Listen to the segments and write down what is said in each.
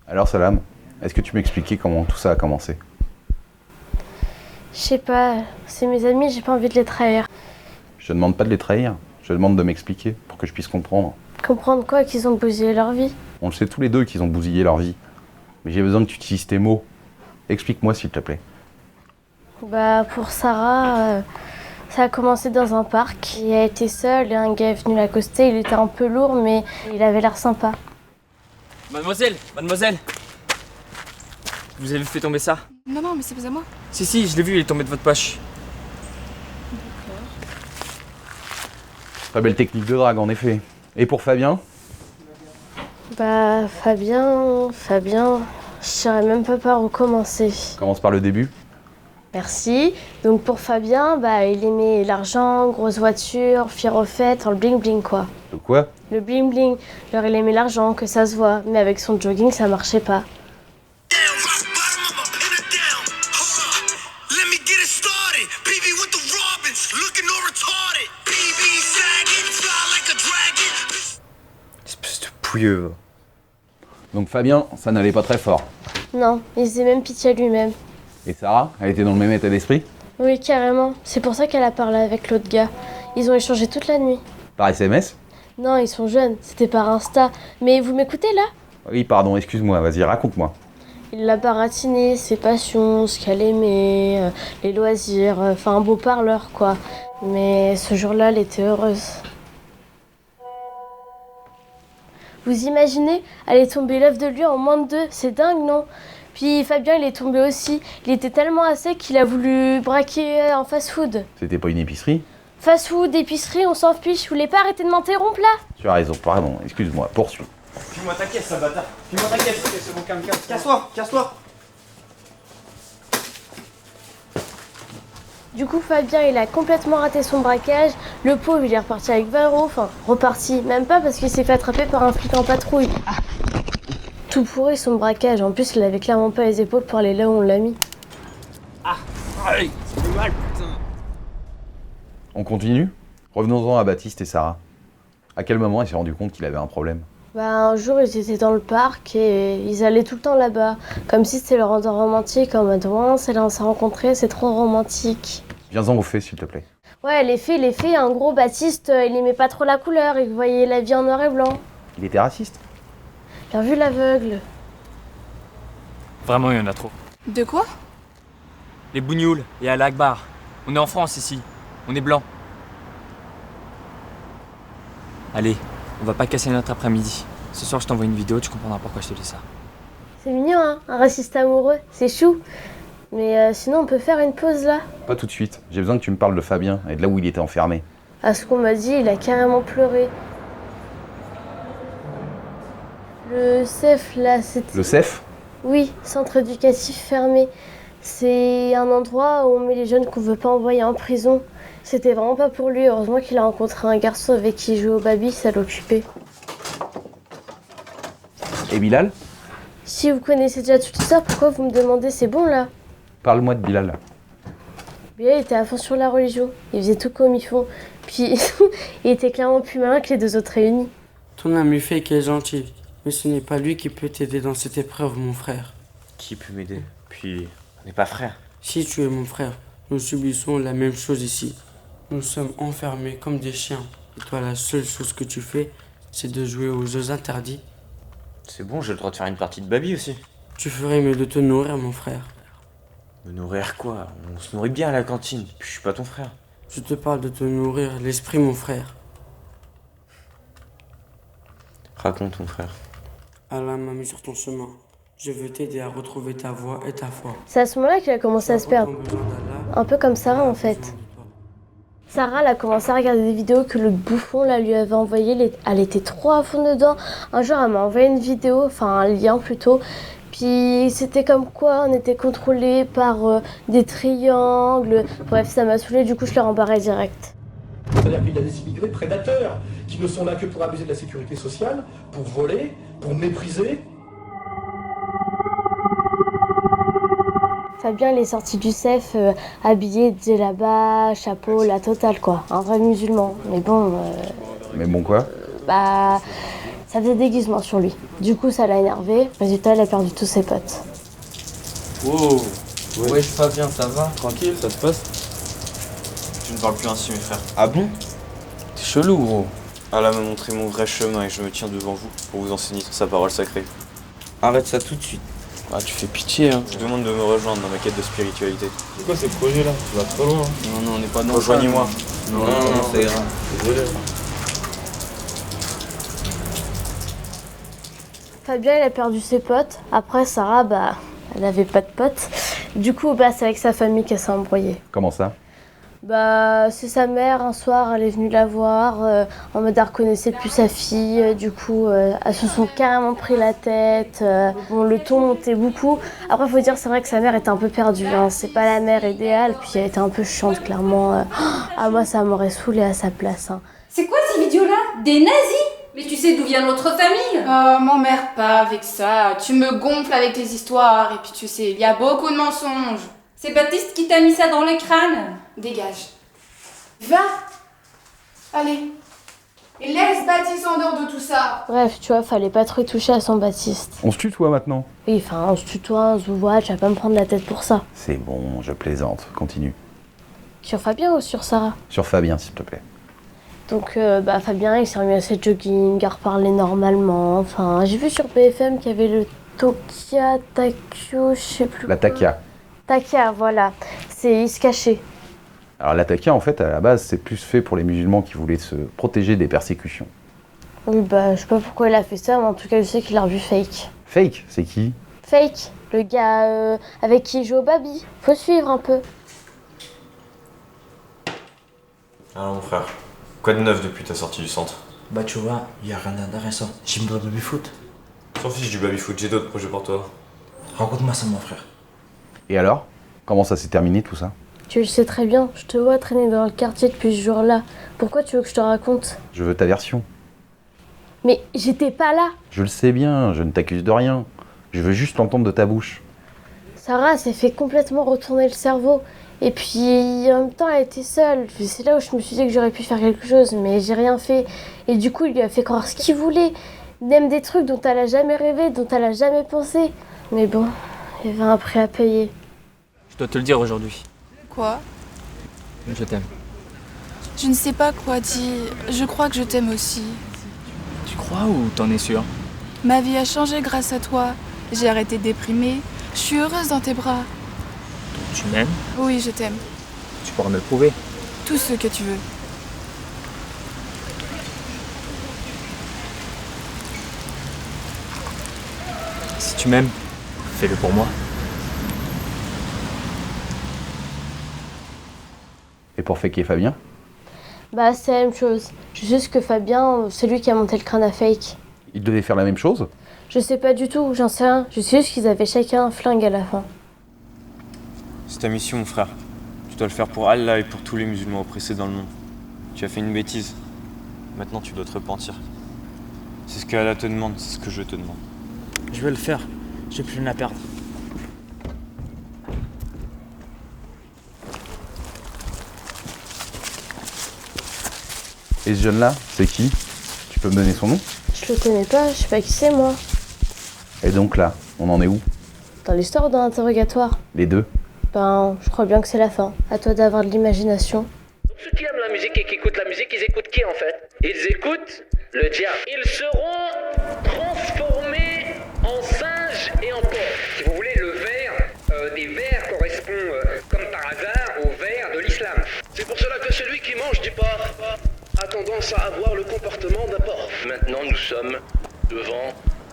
Alors Salam, est-ce que tu m'expliquais comment tout ça a commencé? Je sais pas, c'est mes amis, j'ai pas envie de les trahir. Je te demande pas de les trahir, je te demande de m'expliquer pour que je puisse comprendre. Comprendre quoi? Qu'ils ont bousillé leur vie? On le sait tous les deux qu'ils ont bousillé leur vie. Mais j'ai besoin que tu utilises tes mots. Explique-moi s'il te plaît. Bah pour Sarah, ça a commencé dans un parc. Elle a été seule et un gars est venu l'accoster. Il était un peu lourd mais il avait l'air sympa. Mademoiselle, vous avez fait tomber ça? Non, mais c'est pas à moi. Si, je l'ai vu, il est tombé de votre poche. Très belle technique de drague en effet. Et pour Fabien? Bah Fabien, je saurais même pas par où commencer. Commence par le début. Merci. Donc pour Fabien, bah il aimait l'argent, grosse voiture, fier aux fêtes, le bling bling quoi. De quoi? Le bling bling. Genre il aimait l'argent, que ça se voit, mais avec son jogging ça marchait pas. Espèce de pouilleux. Donc Fabien, ça n'allait pas très fort. Non, il faisait même pitié à lui-même. Et Sarah, elle était dans le même état d'esprit? Oui, carrément. C'est pour ça qu'elle a parlé avec l'autre gars. Ils ont échangé toute la nuit. Par SMS? Non, ils sont jeunes, c'était par Insta. Mais vous m'écoutez là? Oui, pardon, excuse-moi, vas-y, raconte-moi. Il l'a baratiné, ses passions, ce qu'elle aimait, les loisirs, enfin un beau parleur quoi. Mais ce jour-là, elle était heureuse. Vous imaginez, elle est tombée l'œuf de lui en moins de 2, c'est dingue non? Puis Fabien il est tombé aussi, il était tellement à sec qu'il a voulu braquer en fast-food. C'était pas une épicerie? Fast-food, épicerie, on s'en fiche, vous voulez pas arrêter de m'interrompre là? Tu as raison, pardon, excuse-moi, poursuis. File-moi ta caisse, sale bâtard. File-moi ta caisse. C'est bon, calme. Casse-toi. Du coup Fabien il a complètement raté son braquage, le pauvre il est reparti avec 20 €, enfin reparti, même pas parce qu'il s'est fait attraper par un flic en patrouille. Tout pourri son braquage, en plus il avait clairement pas les épaules pour aller là où on l'a mis. Allez, ça fait mal, putain. On continue? Revenons-en à Baptiste et Sarah. À quel moment il s'est rendu compte qu'il avait un problème? Bah un jour ils étaient dans le parc et ils allaient tout le temps là-bas, comme si c'était leur endroit romantique, en mode ouais, c'est là on s'est rencontrés, c'est trop romantique. Viens-en au fait s'il te plaît. Ouais les faits, en gros Baptiste il aimait pas trop la couleur, il voyait la vie en noir et blanc. Il était raciste? Bien vu l'aveugle. Vraiment, il y en a trop. De quoi? Les bougnoules et à l'Akbar. On est en France ici. On est blanc. Allez, on va pas casser notre après-midi. Ce soir, je t'envoie une vidéo, tu comprendras pourquoi je te dis ça. C'est mignon hein, un raciste amoureux, c'est chou. Mais sinon on peut faire une pause là. Pas tout de suite, j'ai besoin que tu me parles de Fabien et de là où il était enfermé. À ce qu'on m'a dit, il a carrément pleuré. Le CEF là, c'était... Le CEF? Oui, centre éducatif fermé. C'est un endroit où on met les jeunes qu'on veut pas envoyer en prison. C'était vraiment pas pour lui, heureusement qu'il a rencontré un garçon avec qui il jouait au baby, ça l'occupait. Et Bilal? Si vous connaissez déjà tout ça, pourquoi vous me demandez, c'est bon là? Parle-moi de Bilal. Bilal était à fond sur la religion, il faisait tout comme ils font. Puis il était clairement plus malin que les deux autres réunis. Ton ami fake est gentil, mais ce n'est pas lui qui peut t'aider dans cette épreuve, mon frère. Qui peut m'aider? Puis, on n'est pas frères. Si tu es mon frère, nous subissons la même chose ici. Nous sommes enfermés comme des chiens. Et toi, la seule chose que tu fais, c'est de jouer aux jeux interdits. C'est bon, j'ai le droit de faire une partie de baby aussi. Tu ferais mieux de te nourrir, mon frère. Me nourrir quoi? On se nourrit bien à la cantine. Puis je suis pas ton frère. Je te parle de te nourrir l'esprit, mon frère. Raconte, mon frère. Allah m'a mis sur ton chemin. Je veux t'aider à retrouver ta voix et ta foi. C'est à ce moment-là qu'il a commencé à se perdre. Un peu comme Sarah en fait. Sarah elle a commencé à regarder des vidéos que le bouffon là, lui avait envoyées. Elle était trop à fond dedans. Un jour elle m'a envoyé une vidéo, enfin un lien plutôt. Puis c'était comme quoi on était contrôlé par des triangles. Bref, ça m'a saoulée, du coup je l'ai rembarré direct. C'est-à-dire qu'il y a des immigrés prédateurs qui ne sont là que pour abuser de la sécurité sociale, pour voler, pour mépriser. Fabien il est sorti du CEF habillé de djellaba, chapeau, la totale quoi. Un vrai musulman. Mais bon, Mais bon quoi? bah Ça faisait déguisement sur lui. Du coup, ça l'a énervé. Résultat, il a perdu tous ses potes. Wow. Ouais, Fabien, ça va? Tranquille, ça se passe? Tu ne parles plus ainsi, mes frères. Ah bon? T'es chelou, gros. Allah m'a montré mon vrai chemin et je me tiens devant vous pour vous enseigner sur sa parole sacrée. Arrête ça tout de suite. Ah, tu fais pitié, hein. Je vous demande de me rejoindre dans ma quête de spiritualité. C'est quoi ces projets-là? Tu vas trop loin. Non, on n'est pas dans ça. Rejoignez-moi. Non, ça ira. Désolé. Fabien, il a perdu ses potes. Après, Sarah, elle avait pas de potes. Du coup, c'est avec sa famille qu'elle s'est embrouillée. Comment ça? C'est sa mère, un soir, elle est venue la voir, en mode elle reconnaissait plus sa fille, du coup, elles se sont carrément pris la tête, le ton montait beaucoup. Après, faut dire, c'est vrai que sa mère était un peu perdue, hein. C'est pas la mère idéale, puis elle était un peu chiante, clairement. Moi, ça m'aurait saoulée à sa place, hein. C'est quoi ces vidéos-là? Des nazis? Mais tu sais d'où vient notre famille? Oh, m'emmerde pas avec ça. Tu me gonfles avec tes histoires, et puis tu sais, il y a beaucoup de mensonges. C'est Baptiste qui t'a mis ça dans le crâne. Dégage. Va! Allez. Et laisse Baptiste en dehors de tout ça. Bref, tu vois, fallait pas trop y toucher à son Baptiste. On se tutoie maintenant? Oui, enfin, on se tutoie, on se voit, tu vas pas me prendre la tête pour ça. C'est bon, je plaisante. Continue. Sur Fabien ou sur Sarah? Sur Fabien, s'il te plaît. Donc, Fabien, il s'est remis à ses jogging, à reparler normalement. Enfin, j'ai vu sur BFM qu'il y avait le Tokia, Takio, je sais plus. La takia. Takia, voilà. Il se cachait. Alors la takia, en fait, à la base, c'est plus fait pour les musulmans qui voulaient se protéger des persécutions. Oui, je sais pas pourquoi il a fait ça, mais en tout cas, je sais qu'il a revu Fake. Fake, c'est qui? Fake, le gars avec qui il joue au Baby. Faut suivre un peu. Alors mon frère, quoi de neuf depuis ta sortie du centre? Bah tu vois, y a rien d'intéressant. J'aime le baby-foot. S'en fiche du baby-foot, j'ai d'autres projets pour toi. Raconte-moi ça mon frère. Et alors? Comment ça s'est terminé tout ça? Tu le sais très bien, je te vois traîner dans le quartier depuis ce jour-là. Pourquoi tu veux que je te raconte? Je veux ta version. Mais j'étais pas là. Je le sais bien, je ne t'accuse de rien. Je veux juste l'entendre de ta bouche. Sarah s'est fait complètement retourner le cerveau. Et puis, en même temps, elle était seule. C'est là où je me suis dit que j'aurais pu faire quelque chose, mais j'ai rien fait. Et du coup, il lui a fait croire ce qu'il voulait. Même des trucs dont elle a jamais rêvé, dont elle a jamais pensé. Mais bon, il y avait un prix à payer. Je dois te le dire aujourd'hui. Quoi? Je t'aime. Je ne sais pas quoi dire. Je crois que je t'aime aussi. Tu crois ou t'en es sûr? Ma vie a changé grâce à toi. J'ai arrêté de déprimer. Je suis heureuse dans tes bras. Tu m'aimes? Oui, je t'aime. Tu pourras me le prouver. Tout ce que tu veux. Si tu m'aimes, fais-le pour moi. Et pour Fake et Fabien? C'est la même chose. Juste que Fabien, c'est lui qui a monté le crâne à Fake. Ils devaient faire la même chose? Je sais pas du tout, j'en sais rien. Je sais juste qu'ils avaient chacun un flingue à la fin. C'est ta mission, mon frère. Tu dois le faire pour Allah et pour tous les musulmans oppressés dans le monde. Tu as fait une bêtise. Maintenant, tu dois te repentir. C'est ce que Allah te demande, c'est ce que je te demande. Je vais le faire. J'ai plus rien à perdre. Et ce jeune-là, c'est qui? Tu peux me donner son nom? Je le connais pas, je sais pas qui c'est moi. Et donc là, on en est où? Dans l'histoire ou dans l'interrogatoire? Les deux? Je crois bien que c'est la fin. À toi d'avoir de l'imagination. Donc ceux qui aiment la musique et qui écoutent la musique, ils écoutent qui en fait? Ils écoutent le diable. Ils seront transformés en singes et en porcs. Si vous voulez, le vert des vers correspond comme par hasard au vert de l'islam. C'est pour cela que celui qui mange du porc a tendance à avoir le comportement d'un porc. Maintenant, nous sommes devant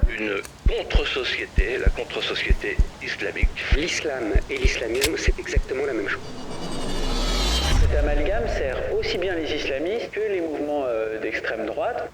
une contre-société, la contre-société islamique. L'islam et l'islamisme, c'est exactement la même chose. Cet amalgame sert aussi bien les islamistes que les mouvements d'extrême droite.